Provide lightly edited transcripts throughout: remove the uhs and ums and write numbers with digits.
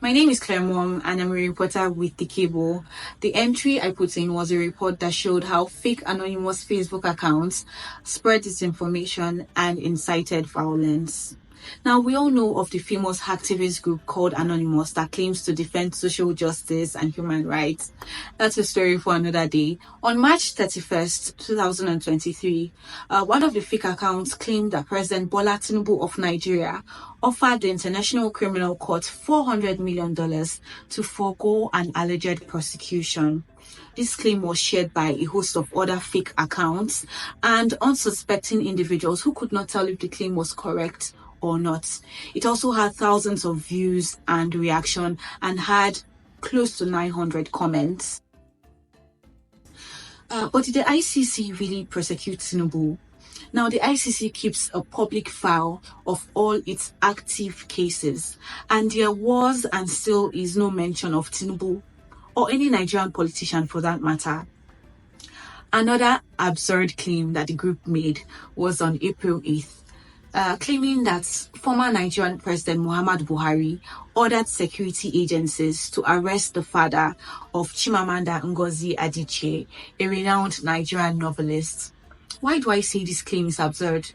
My name is Claire Mom and I'm a reporter with The Cable. The entry I put in was a report that showed how fake anonymous Facebook accounts spread disinformation and incited violence. Now, we all know of the famous activist group called Anonymous that claims to defend social justice and human rights. That's a story for another day. On March 31st, 2023, one of the fake accounts claimed that President Bola Tinubu of Nigeria offered the International Criminal Court $400 million to forego an alleged prosecution. This claim was shared by a host of other fake accounts and unsuspecting individuals who could not tell if the claim was correct or not. It also had thousands of views and reaction and had close to 900 comments. But did the ICC really prosecute Tinubu? Now, the ICC keeps a public file of all its active cases, and there was and still is no mention of Tinubu or any Nigerian politician for that matter. Another absurd claim that the group made was on April 8th. Claiming that former Nigerian President Muhammadu Buhari ordered security agencies to arrest the father of Chimamanda Ngozi Adichie, a renowned Nigerian novelist. Why do I say this claim is absurd?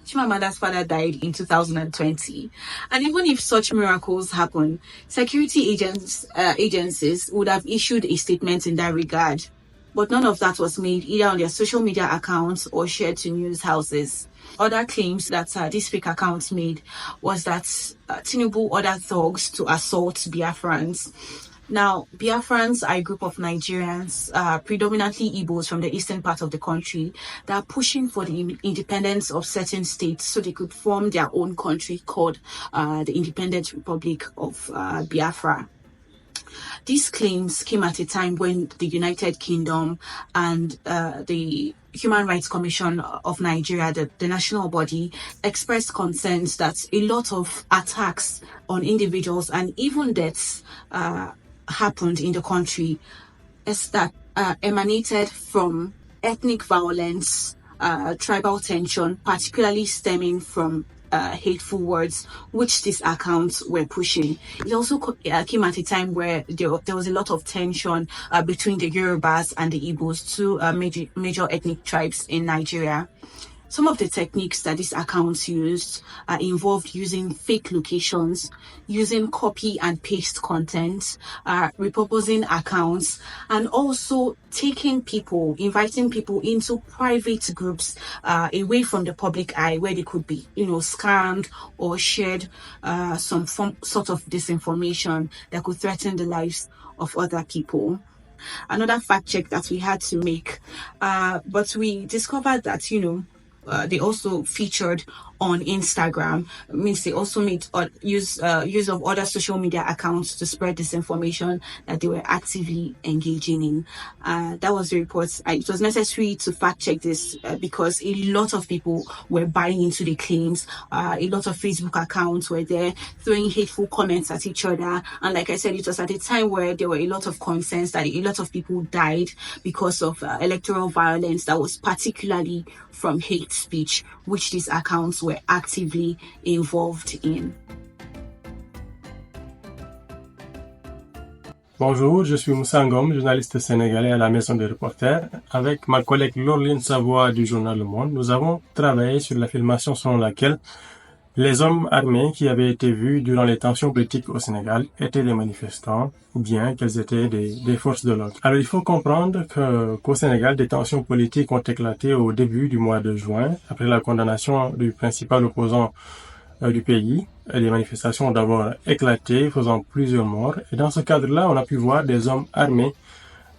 Chimamanda's father died in 2020, and even if such miracles happen, security agencies would have issued a statement in that regard. But none of that was made either on their social media accounts or shared to news houses. Other claims that these fake accounts made was that Tinubu ordered thugs to assault Biafrans. Now, Biafrans are a group of Nigerians, predominantly Igbos from the eastern part of the country, that are pushing for the independence of certain states so they could form their own country called the Independent Republic of Biafra. These claims came at a time when the United Kingdom and the Human Rights Commission of Nigeria, the national body, expressed concerns that a lot of attacks on individuals and even deaths happened in the country that emanated from ethnic violence, tribal tension, particularly stemming from hateful words, which these accounts were pushing. It also came at a time where there was a lot of tension between the Yorubas and the Igbos, two major ethnic tribes in Nigeria. Some of the techniques that these accounts used involved using fake locations, using copy and paste content, repurposing accounts, and also inviting people into private groups away from the public eye where they could be, scammed or shared some sort of disinformation that could threaten the lives of other people. Another fact check that we had to make, but we discovered that, they also featured on Instagram. It means they also made use of other social media accounts to spread disinformation that they were actively engaging in. That was the report. It was necessary to fact check this because a lot of people were buying into the claims. A lot of Facebook accounts were there throwing hateful comments at each other. And like I said, it was at a time where there were a lot of concerns that a lot of people died because of electoral violence that was particularly from hate speech, which these accounts were actively involved in. Bonjour, je suis Moussa Ngom, journaliste sénégalais à la Maison des Reporters. Avec ma collègue Laureline Savoie du journal Le Monde, nous avons travaillé sur la filmation selon laquelle les hommes armés qui avaient été vus durant les tensions politiques au Sénégal étaient des manifestants ou bien qu'elles étaient des forces de l'ordre. Alors il faut comprendre qu'au Sénégal, des tensions politiques ont éclaté au début du mois de juin, après la condamnation du principal opposant du pays. Les manifestations ont d'abord éclaté, faisant plusieurs morts. Et dans ce cadre-là, on a pu voir des hommes armés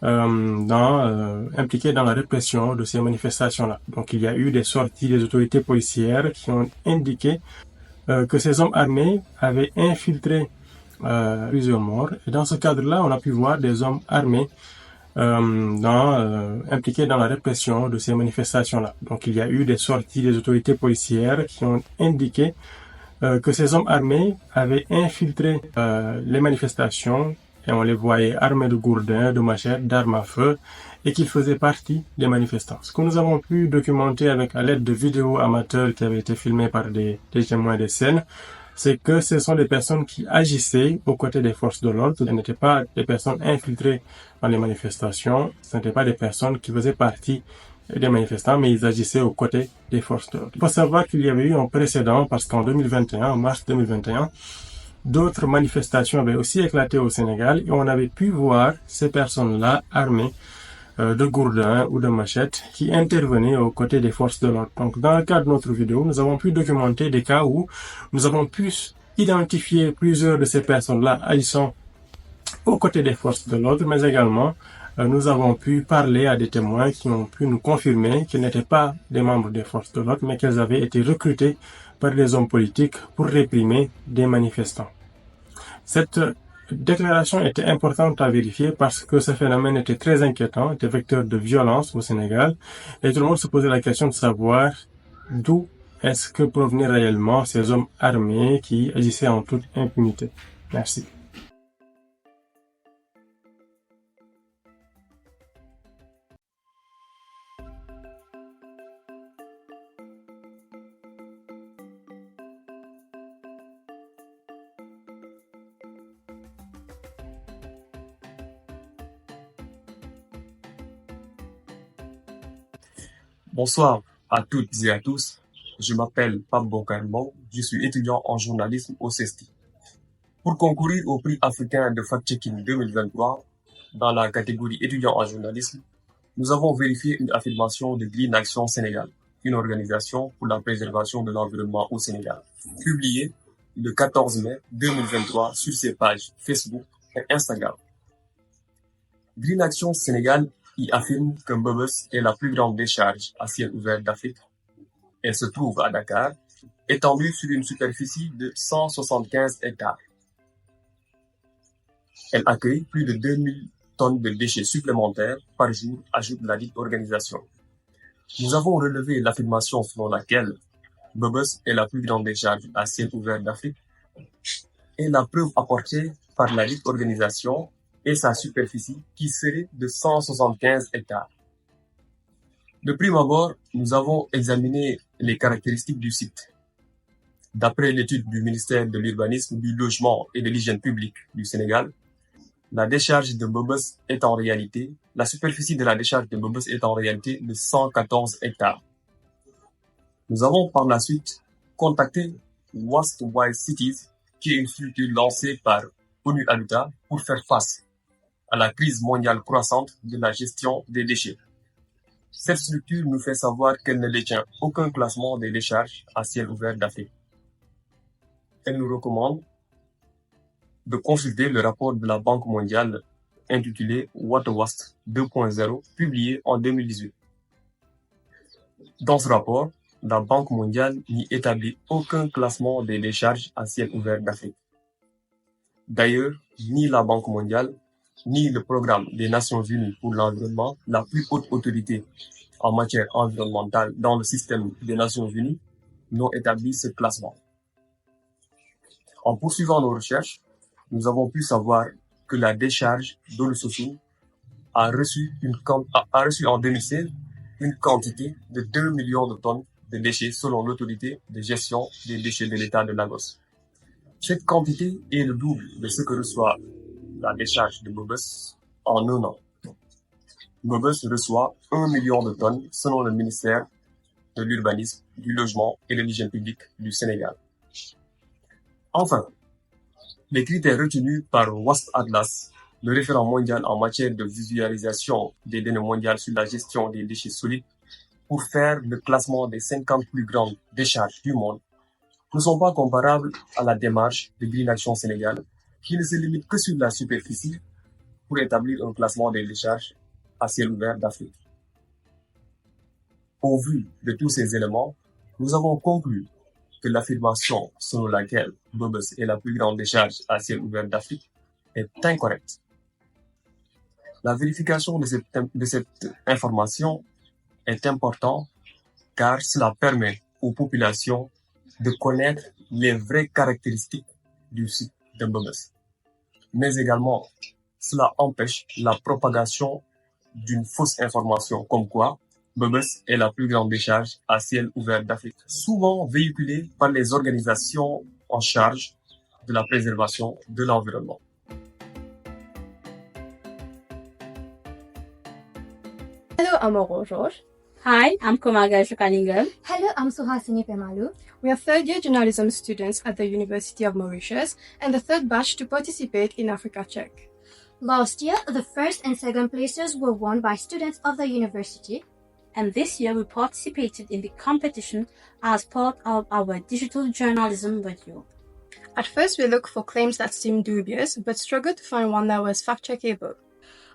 impliqués dans la répression de ces manifestations-là. Donc il y a eu des sorties des autorités policières qui ont indiqué que ces hommes armés avaient infiltré plusieurs morts. Et dans ce cadre-là, on a pu voir des hommes armés impliqués dans la répression de ces manifestations-là. Donc il y a eu des sorties des autorités policières qui ont indiqué que ces hommes armés avaient infiltré les manifestations et on les voyait armés de gourdins, de machettes, d'armes à feu et qu'ils faisaient partie des manifestants. Ce que nous avons pu documenter avec à l'aide de vidéos amateurs qui avaient été filmées par des témoins des scènes, c'est que ce sont des personnes qui agissaient aux côtés des forces de l'ordre. Ce n'étaient pas des personnes infiltrées dans les manifestations. Ce n'étaient pas des personnes qui faisaient partie des manifestants, mais ils agissaient aux côtés des forces de l'ordre. Il faut savoir qu'il y avait eu un précédent parce qu'en 2021, en mars 2021, d'autres manifestations avaient aussi éclaté au Sénégal et on avait pu voir ces personnes-là armées de gourdins ou de machettes qui intervenaient aux côtés des forces de l'ordre. Donc, dans le cadre de notre vidéo, nous avons pu documenter des cas où nous avons pu identifier plusieurs de ces personnes-là agissant aux côtés des forces de l'ordre, mais également nous avons pu parler à des témoins qui ont pu nous confirmer qu'ils n'étaient pas des membres des forces de l'ordre, mais qu'ils avaient été recrutés par des hommes politiques pour réprimer des manifestants. Cette déclaration était importante à vérifier parce que ce phénomène était très inquiétant, était vecteur de violence au Sénégal, et tout le monde se posait la question de savoir d'où est-ce que provenaient réellement ces hommes armés qui agissaient en toute impunité. Merci. Bonsoir à toutes et à tous. Je m'appelle Pape Bokarbo, je suis étudiant en journalisme au CESTI. Pour concourir au prix africain de fact-checking 2023, dans la catégorie étudiant en journalisme, nous avons vérifié une affirmation de Green Action Sénégal, une organisation pour la préservation de l'environnement au Sénégal, publiée le 14 mai 2023 sur ses pages Facebook et Instagram. Green Action Sénégal y affirme que Mbebes est la plus grande décharge à ciel ouvert d'Afrique. Elle se trouve à Dakar, étendue sur une superficie de 175 hectares. Elle accueille plus de 2000 tonnes de déchets supplémentaires par jour, ajoute la dite organisation. Nous avons relevé l'affirmation selon laquelle Mbebes est la plus grande décharge à ciel ouvert d'Afrique et la preuve apportée par la dite organisation et sa superficie qui serait de 175 hectares. De prime abord, nous avons examiné les caractéristiques du site. D'après l'étude du ministère de l'Urbanisme, du Logement et de l'Hygiène publique du Sénégal, la superficie de la décharge de Mbebes est en réalité de 114 hectares. Nous avons par la suite contacté Waste Wise Cities, qui est une structure lancée par ONU Habitat pour faire face à la crise mondiale croissante de la gestion des déchets. Cette structure nous fait savoir qu'elle ne détient aucun classement des décharges à ciel ouvert d'Afrique. Elle nous recommande de consulter le rapport de la Banque mondiale intitulé Water Waste 2.0, publié en 2018. Dans ce rapport, la Banque mondiale n'y établit aucun classement des décharges à ciel ouvert d'Afrique. D'ailleurs, ni la Banque mondiale, ni le programme des Nations Unies pour l'environnement, la plus haute autorité en matière environnementale dans le système des Nations Unies, n'ont établi ce classement. En poursuivant nos recherches, nous avons pu savoir que la décharge d'Olusosoum a reçu en 2016 une quantité de 2 millions de tonnes de déchets selon l'autorité de gestion des déchets de l'État de Lagos. Cette quantité est le double de ce que reçoit la décharge de Mbebes en un an. Mbebes reçoit 1 million de tonnes selon le ministère de l'Urbanisme, du Logement et de l'Hygiène publique du Sénégal. Enfin, les critères retenus par Waste Atlas, le référent mondial en matière de visualisation des données mondiales sur la gestion des déchets solides, pour faire le classement des 50 plus grandes décharges du monde, ne sont pas comparables à la démarche de Green Action Sénégal, qui ne se limite que sur la superficie pour établir un classement des décharges à ciel ouvert d'Afrique. Au vu de tous ces éléments, nous avons conclu que l'affirmation selon laquelle Mbebes est la plus grande décharge à ciel ouvert d'Afrique est incorrecte. La vérification de cette information est importante car cela permet aux populations de connaître les vraies caractéristiques du site de Mbebes. Mais également, cela empêche la propagation d'une fausse information comme quoi Mbebes est la plus grande décharge à ciel ouvert d'Afrique, souvent véhiculée par les organisations en charge de la préservation de l'environnement. Hello, I'm Oro George. Hi, I'm Komaga Shukaningam. Hello, I'm Suhasini Pemalu. We are third-year journalism students at the University of Mauritius and the third batch to participate in Africa Check. Last year, the first and second places were won by students of the university. And this year we participated in the competition as part of our digital journalism module. At first, we looked for claims that seemed dubious, but struggled to find one that was fact-checkable.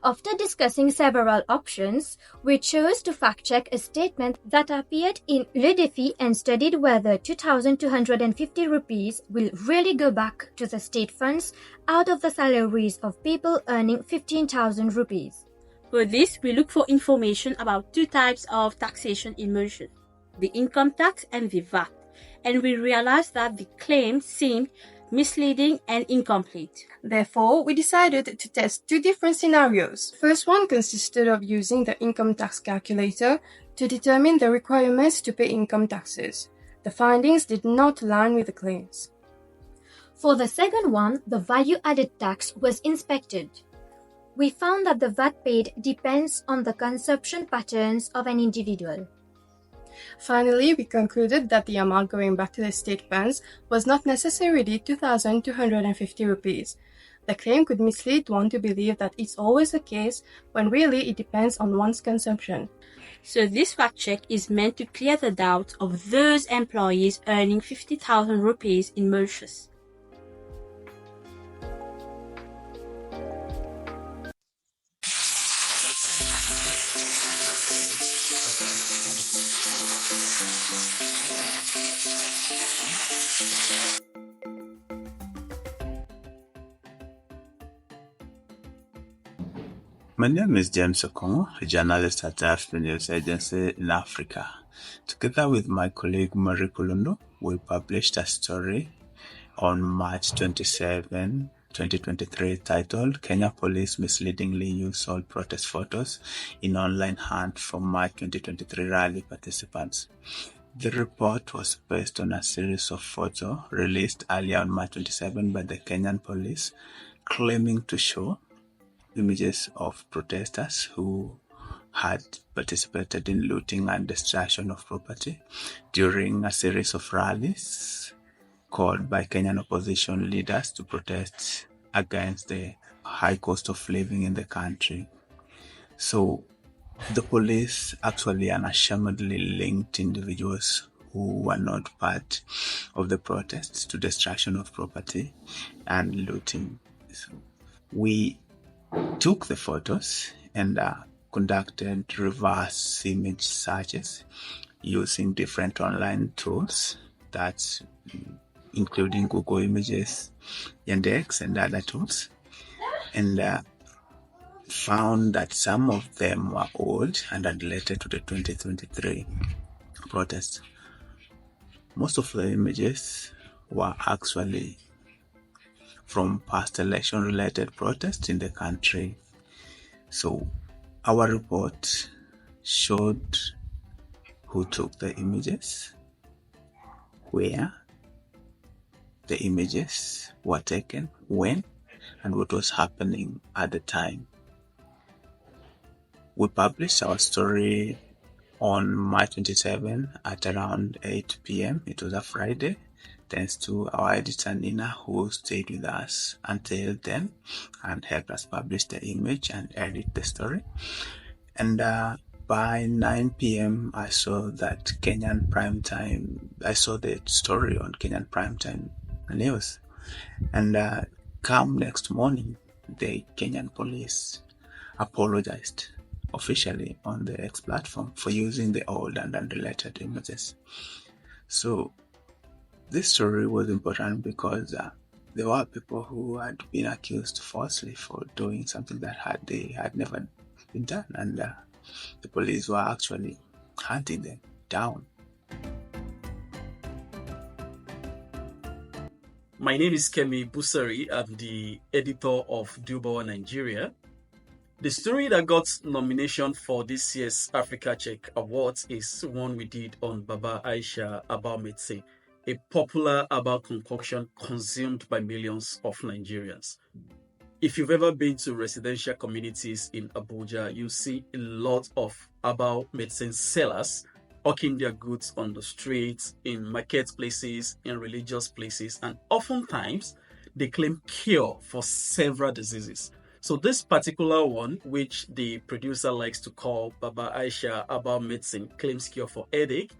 After discussing several options, we chose to fact-check a statement that appeared in Le Défi and studied whether 2,250 rupees will really go back to the state funds out of the salaries of people earning 15,000 rupees. For this, we look for information about two types of taxation in motion, the income tax and the VAT, and we realized that the claims seemed misleading and incomplete. Therefore, we decided to test two different scenarios. First one consisted of using the income tax calculator to determine the requirements to pay income taxes. The findings did not align with the claims. For the second one, the value-added tax was inspected. We found that the VAT paid depends on the consumption patterns of an individual. Finally, we concluded that the amount going back to the state funds was not necessarily 2,250 rupees. The claim could mislead one to believe that it's always the case when really it depends on one's consumption. So this fact check is meant to clear the doubt of those employees earning 50,000 rupees in Mauritius. My name is James Okongo, a journalist at AFP News Agency in Africa. Together with my colleague Marie Pulundo, we published a story on March 27, 2023 titled Kenya Police Misleadingly Use All Protest Photos in Online Hunt for March 2023 Rally Participants. The report was based on a series of photos released earlier on March 27 by the Kenyan police, claiming to show images of protesters who had participated in looting and destruction of property during a series of rallies called by Kenyan opposition leaders to protest against the high cost of living in the country. So the police actually unashamedly linked individuals who were not part of the protests to destruction of property and looting. So we took the photos and conducted reverse image searches using different online tools, that's including Google Images, Yandex, and other tools, and found that some of them were old and unrelated to the 2023 protests. Most of the images were actually from past election-related protests in the country. So our report showed who took the images, where the images were taken, when, and what was happening at the time. We published our story on March 27 at around 8 p.m. It was a Friday. Thanks to our editor Nina, who stayed with us until then and helped us publish the image and edit the story. And by 9 p.m. I saw the story on Kenyan Primetime News. And come next morning, the Kenyan police apologized officially on the X platform for using the old and unrelated images. So this story was important because there were people who had been accused falsely for doing something that they had never been done, and the police were actually hunting them down. My name is Kemi Busari. I'm the editor of Dubawa, Nigeria. The story that got nomination for this year's Africa Check Awards is one we did on Baba Aisha Abametse, a popular herbal concoction consumed by millions of Nigerians. If you've ever been to residential communities in Abuja, you see a lot of herbal medicine sellers hawking their goods on the streets, in marketplaces, in religious places, and oftentimes they claim cure for several diseases. So this particular one, which the producer likes to call Baba Aisha Herbal Medicine, claims cure for headache,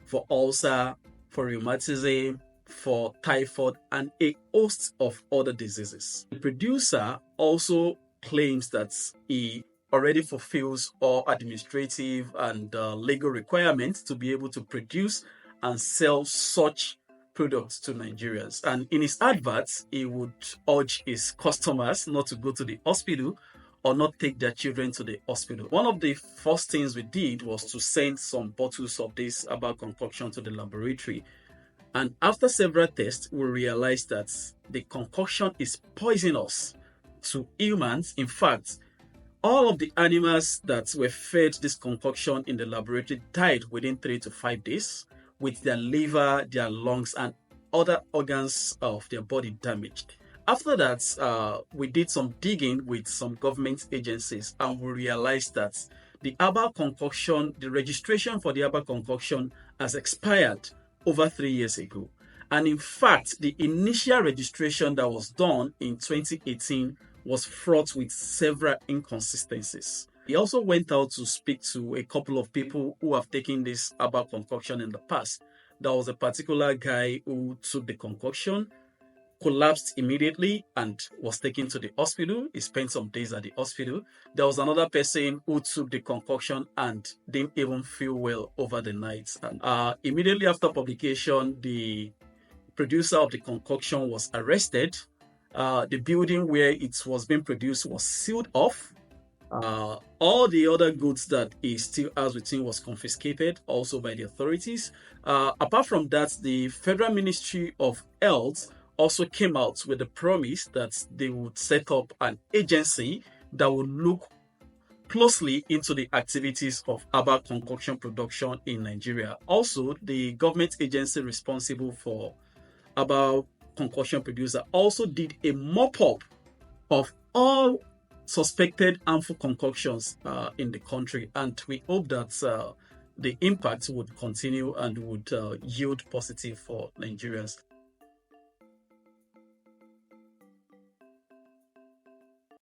for ulcer, for rheumatism, for typhoid, and a host of other diseases. The producer also claims that he already fulfills all administrative and legal requirements to be able to produce and sell such products to Nigerians. And in his adverts, he would urge his customers not to go to the hospital or not take their children to the hospital. One of the first things we did was to send some bottles of this herbal concoction to the laboratory. And after several tests, we realized that the concoction is poisonous to humans. In fact, all of the animals that were fed this concoction in the laboratory died within 3 to 5 days, with their liver, their lungs, and other organs of their body damaged. After that, we did some digging with some government agencies, and we realized that the herbal concoction, the registration for the herbal concoction has expired over 3 years ago. And in fact, the initial registration that was done in 2018 was fraught with several inconsistencies. He also went out to speak to a couple of people who have taken this herbal concoction in the past. There was a particular guy who took the concoction, collapsed immediately, and was taken to the hospital. He spent some days at the hospital. There was another person who took the concoction and didn't even feel well over the night. And immediately after publication, the producer of the concoction was arrested. The building where it was being produced was sealed off. All the other goods that he still has with him was confiscated also by the authorities. Apart from that, the Federal Ministry of Health also came out with the promise that they would set up an agency that would look closely into the activities of herbal concoction production in Nigeria. Also, the government agency responsible for herbal concoction producer also did a mop-up of all suspected harmful concoctions in the country, and we hope that the impact would continue and would yield positive for Nigerians.